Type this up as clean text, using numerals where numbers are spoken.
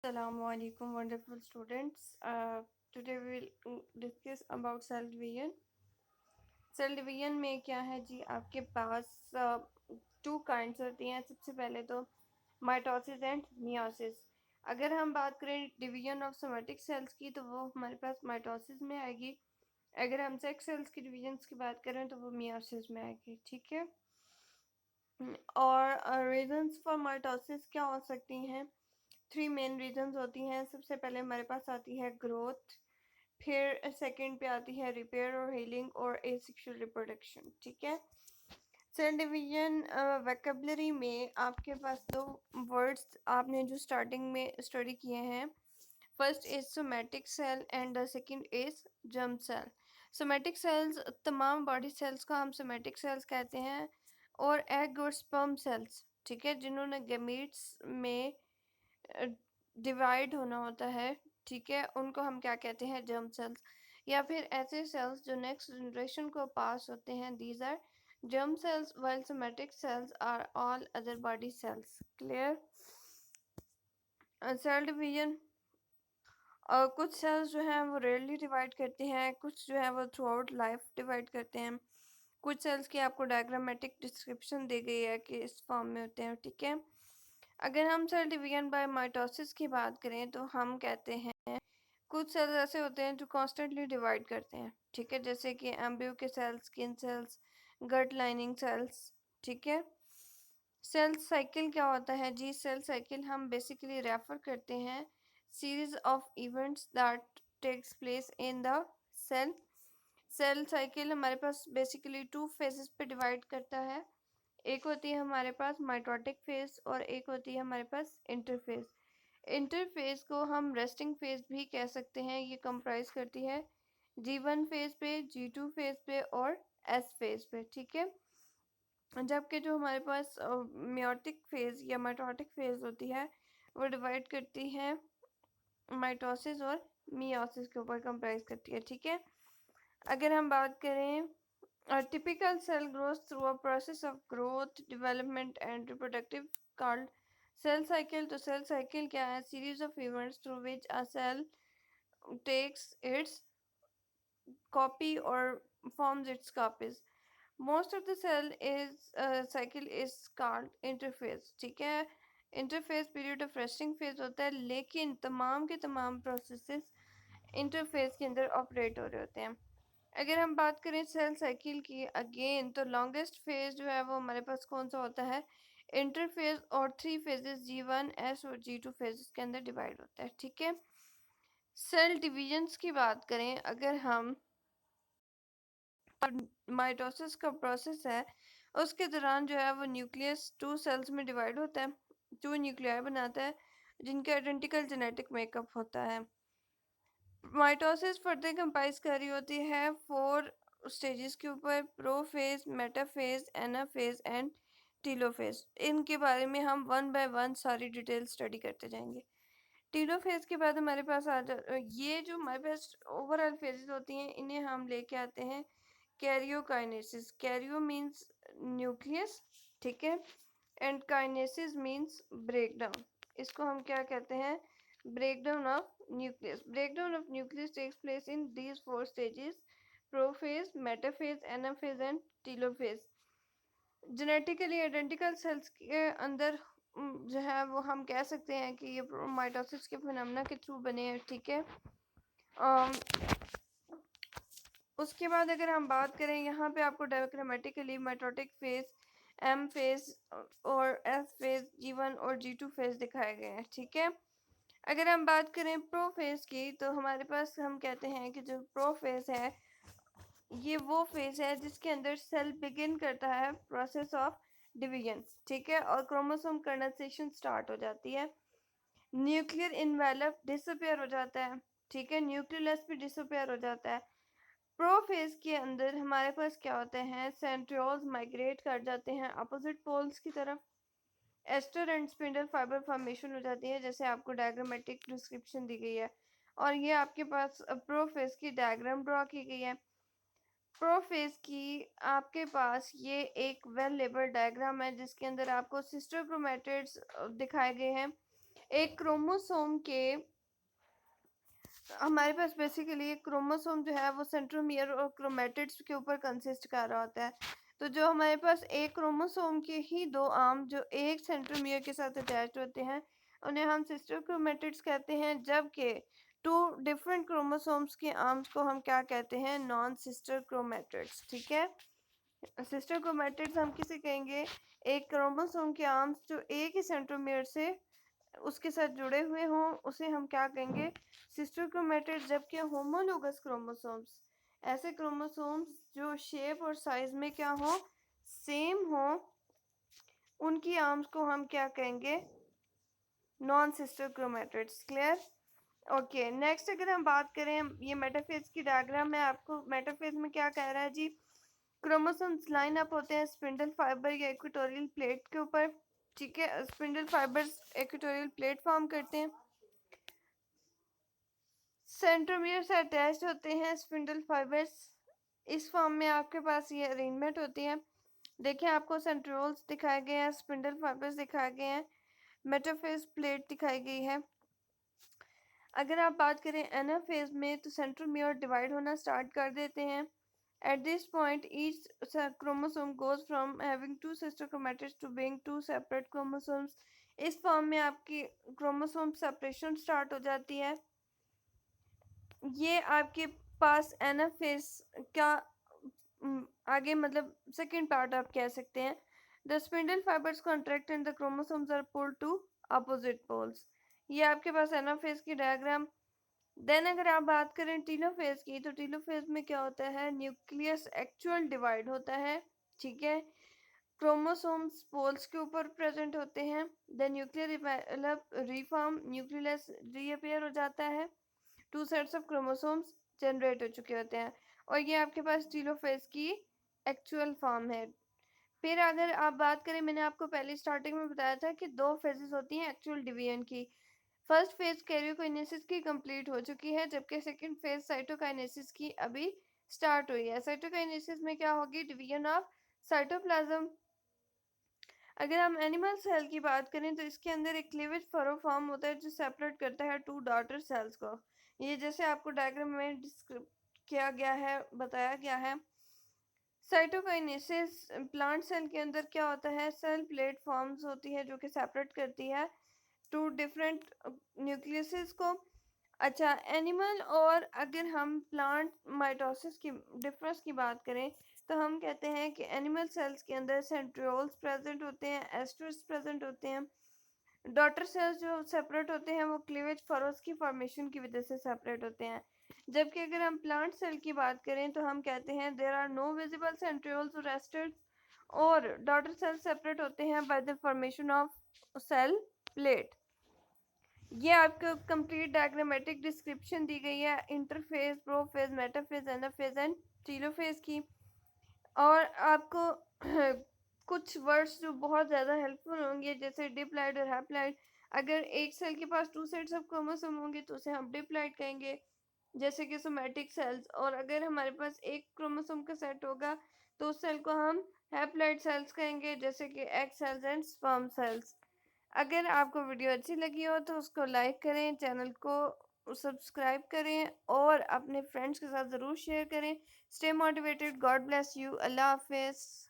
Assalamu alaikum wonderful students. Today we will discuss about cell division. Cell division में क्या है जी, आपके पास two kinds होती हैं. सबसे पहले तो माइटोसिस एंड मियोसिस. अगर हम बात करें डिवीजन ऑफ सोमेटिक सेल्स की तो वो हमारे पास माइटोसिस में आएगी. अगर हम सेक्स सेल्स की डिवीजन की बात करें तो वो मियोसिस में आएगी. ठीक है. और रीजंस फॉर माइटोसिस क्या हो सकती हैं? थ्री मेन रीजंस होती हैं. सबसे पहले हमारे पास आती है ग्रोथ, फिर सेकंड पे आती है रिपेयर और हीलिंग और एसेक्सुअल रिप्रोडक्शन. ठीक है. सेल डिवीजन वोकैबुलरी में आपके पास दो वर्ड्स आपने जो स्टार्टिंग में स्टडी किए हैं. First is somatic cell and the second is germ cell. Somatic cells, तमाम बॉडी सेल्स को हम सोमेटिक सेल्स कहते हैं. और एग और स्पर्म सेल्स, ठीक है, जिन्होंने गैमीट्स में डिवाइड होना होता है, ठीक है, उनको हम क्या कहते हैं? Germ cells. या फिर ऐसे सेल्स जो नेक्स्ट जनरेशन को पास होते हैं, these are germ cells, while somatic cells are all other body cells. Clear? Cell division कुछ सेल्स जो हैं वो रेयरली डिवाइड करते हैं, कुछ जो है वो थ्रू आउट लाइफ डिवाइड करते हैं. कुछ सेल्स की आपको डायग्रामेटिक डिस्क्रिप्शन दी गई है कि इस फॉर्म में होते हैं. ठीक है. अगर हम सेल डिवीजन बाय माइटोसिस की बात करें तो हम कहते हैं कुछ सेल्स ऐसे होते हैं जो कॉन्स्टेंटली डिवाइड करते हैं. ठीक है, जैसे कि एम्ब्रियो के cells, skin cells, gut lining cells. ठीक है. सेल साइकिल क्या होता है जी? सेल साइकिल हम बेसिकली रेफर करते हैं series of events that takes place in the cell. Cell cycle हमारे पास बेसिकली टू फेजेस पे डिवाइड करता है. एक होती है हमारे पास माइटोटिक फेज और एक होती है हमारे पास इंटरफेज. इंटरफेज को हम रेस्टिंग फेज भी कह सकते हैं. ये कंप्राइज करती है G1 फेज पे, G2 फेज पे और S फेज पे. ठीक है. जबकि जो हमारे पास मियोटिक फेज या माइटोटिक फेज होती है वो डिवाइड करती है माइटोसिस और मियोसिस के ऊपर कंप्राइज करती है. ठीक है. अगर हम बात करें a typical cell grows through a process of growth, development and reproductive called cell cycle. तो cell cycle क्या है? Series of events through which a cell takes its copy or forms its copies. Most of the cell is cycle is called interphase. ठीक है. Interphase period of resting phase होता है, लेकिन तमाम के तमाम प्रोसेसेस इंटरफेज के अंदर ऑपरेट हो रहे होते हैं. अगर हम बात करें सेल साइकिल की अगेन तो लॉन्गेस्ट फेज जो है वो हमारे पास कौन सा होता है? इंटरफेज. और थ्री फेजेस G1, S और G2 फेजेस के अंदर डिवाइड होता है. ठीक है. सेल डिविजन्स की बात करें अगर हम, माइटोसिस का प्रोसेस है उसके दौरान जो है वो न्यूक्लियस टू सेल्स में डिवाइड होता है, टू न्यूक्लियाई बनाता है जिनका आइडेंटिकल जेनेटिक मेकअप होता है. माइटोसिस फर्दर कंपाइज कर रही होती है फोर स्टेजेस के ऊपर: prophase, metaphase, anaphase and telophase. इनके बारे में हम वन बाय वन सारी डिटेल स्टडी करते जाएंगे. टीलोफेज के बाद हमारे पास ये जो हमारे पास ओवरऑल फेजेस होती हैं इन्हें हम लेके आते हैं कैरियोकाइनेसिस. कैरियो मीन्स न्यूक्लियस, ठीक है, एंड काइनेसिस मीन्स ब्रेकडाउन. इसको हम क्या कहते हैं? breakdown of nucleus. Breakdown of nucleus takes place in these four stages: prophase, metaphase, anaphase and telophase. Genetically identical sales के अंदर जो है वो हम कह सकते हैं कि ये माइटोसिस के फिनोमेना के थ्रू बने हैं. ठीक है. उसके बाद अगर हम बात करें यहाँ पे आपको diagrammatically mitotic phase, M phase और S फेज, G1 और G2 फेज दिखाए गए हैं. ठीक है. अगर हम बात करें प्रोफेज की तो हमारे पास हम कहते हैं कि जो प्रोफेज है ये वो फेज है जिसके अंदर सेल बिगिन करता है प्रोसेस ऑफ डिवीजन. ठीक है. और क्रोमोसोम कंडेंसेशन स्टार्ट हो जाती है. न्यूक्लियर इन्वेलप डिसअपियर हो जाता है. ठीक है. न्यूक्लियस भी डिसअपियर हो जाता है. प्रोफेज के अंदर हमारे पास क्या होते हैं? सेंट्रियोल्स माइग्रेट कर जाते हैं अपोजिट पोल्स की तरफ. Aster and spindle fibre formation हो जाती है जैसे आपको डायग्रामेटिक डिस्क्रिप्शन दी गई है. और ये आपके पास प्रोफेज की डायग्राम ड्रॉ की गई है. प्रोफेज की आपके पास ये एक वेल लेबल्ड डायग्राम है जिसके अंदर आपको सिस्टर क्रोमैटिड्स दिखाए गए हैं. एक क्रोमोसोम के हमारे पास बेसिकली एक क्रोमोसोम जो है वो सेंट्रोमियर और क्रोमेटिड्स के ऊपर कंसिस्ट कर रहा होता है। तो जो हमारे पास एक क्रोमोसोम के ही दो आर्म जो एक सेंट्रोमियर के साथ अटैच होते हैं उन्हें हम सिस्टर क्रोमेटिड्स कहते हैं, जबकि टू डिफरेंट क्रोमोसोम्स के आर्म्स को हम क्या कहते हैं? Non sister chromatids. ठीक है, सिस्टर क्रोमेटिड्स हम किसे कहेंगे? एक क्रोमोसोम के आर्म्स जो एक ही सेंट्रोमियर से उसके साथ जुड़े हुए हों उसे हम क्या कहेंगे? Sister chromatid. जबकि होमोलोगस क्रोमोसोम्स, ऐसे क्रोमोसोम्स जो शेप और साइज में क्या हो? सेम हो, उनकी आर्म्स को हम क्या कहेंगे? Non sister chromatids. Clear? Okay, next अगर हम बात करें, ये मेटाफेज की डायग्राम है। आपको मेटाफेज में क्या कह रहा है जी? क्रोमोसोम्स लाइन अप होते हैं स्पिंडल फाइबर या इक्वेटोरियल प्लेट के ऊपर। ठीक है, spindle fibres equatorial plate form करते हैं, सेंट्रोमियर से अटैच्ड होते हैं स्पिंडल फाइबर्स। इस फॉर्म में आपके पास ये अरेंजमेंट होती है। देखिए, आपको सेंट्रोल्स दिखाए गए हैं, स्पिंडल फाइबर्स दिखाए गए हैं, मेटाफेज प्लेट दिखाई गई है। अगर आप बात करें एनाफेज में, तो सेंट्रोमियर डिवाइड होना स्टार्ट कर देते हैं। At this point, each chromosome goes from having two sister chromatids to being two separate chromosomes. इस फॉर्म में आपकी क्रोमोसोम सेपरेशन स्टार्ट हो जाती है। ये आपके पास एनाफेज का आगे मतलब सेकेंड पार्ट आप कह सकते हैं। The spindle fibres contract and the chromosomes are pulled to opposite poles. ये आपके पास एनाफेज की डायग्राम। देन अगर आप बात करें टीलोफेज की, तो टीलोफेज में क्या होता है? न्यूक्लियस एक्चुअल डिवाइड होता है। ठीक है, क्रोमोसोम्स पोल्स के ऊपर प्रेजेंट होते हैं। The nuclear reform, nucleus reappear हो जाता है, two sets of chromosomes generate हो चुके होते हैं, और ये आपके पास टीलोफेज की एक्चुअल फॉर्म है। फिर अगर आप बात करें, मैंने आपको पहले स्टार्टिंग में बताया था कि दो फेजेस होती हैं एक्चुअल डिवीजन की। फर्स्ट फेज कैरियोकाइनेसिस की कंप्लीट हो चुकी है, जबकि सेकंड फेज साइटोकाइनेसिस की अभी स्टार्ट हुई है। साइटोकाइनेसिस में क्या होगी? Division of cytoplasm. अगर हम एनिमल सेल की बात करें, तो इसके अंदर एक क्लीवेज फरो फॉर्म होता है जो सेपरेट करता है टू डॉटर सेल्स को। ये जैसे आपको डायग्राम में डिस्क्राइब किया गया है, बताया गया है। साइटोकाइनेसिस प्लांट सेल के अंदर क्या होता है? सेल प्लेट फॉर्म्स होती है जो कि सेपरेट करती है टू डिफरेंट न्यूक्लियसेस को। अच्छा, एनिमल और अगर हम प्लांट माइटोसिस की डिफरेंस की बात करें, तो हम कहते हैं कि एनिमल सेल्स के अंदर सेंट्रियोल्स प्रेजेंट होते हैं, एस्टर्स प्रेजेंट होते हैं। डॉटर सेल्स जो सेपरेट होते हैं वो क्लीवेज फरोस की फॉर्मेशन की वजह से सेपरेट होते हैं। जबकि अगर हम प्लांट सेल की बात करें, तो हम कहते हैं there are no visible centrioles और एस्टर्स, और डॉटर सेल्स सेपरेट होते हैं by the formation of cell plate. ये आपको कंप्लीट डायग्रामेटिक डिस्क्रिप्शन दी गई है interphase, prophase, metaphase, anaphase and telophase की। और आपको कुछ वर्ड्स जो बहुत ज़्यादा हेल्पफुल होंगे, जैसे डिप्लॉइड और हैप्लॉइड। अगर एक सेल के पास टू सेट्स ऑफ क्रोमोसोम होंगे तो उसे हम डिप्लॉइड कहेंगे, जैसे कि सोमैटिक सेल्स। और अगर हमारे पास एक क्रोमोसोम का सेट होगा तो उस सेल को हम हैप्लॉइड सेल्स कहेंगे, जैसे कि egg cells and sperm cells. अगर आपको वीडियो अच्छी लगी हो तो उसको लाइक करें, चैनल को सब्सक्राइब करें और अपने फ्रेंड्स के साथ ज़रूर शेयर करें। Stay motivated, God bless you, Allah हाफिज़।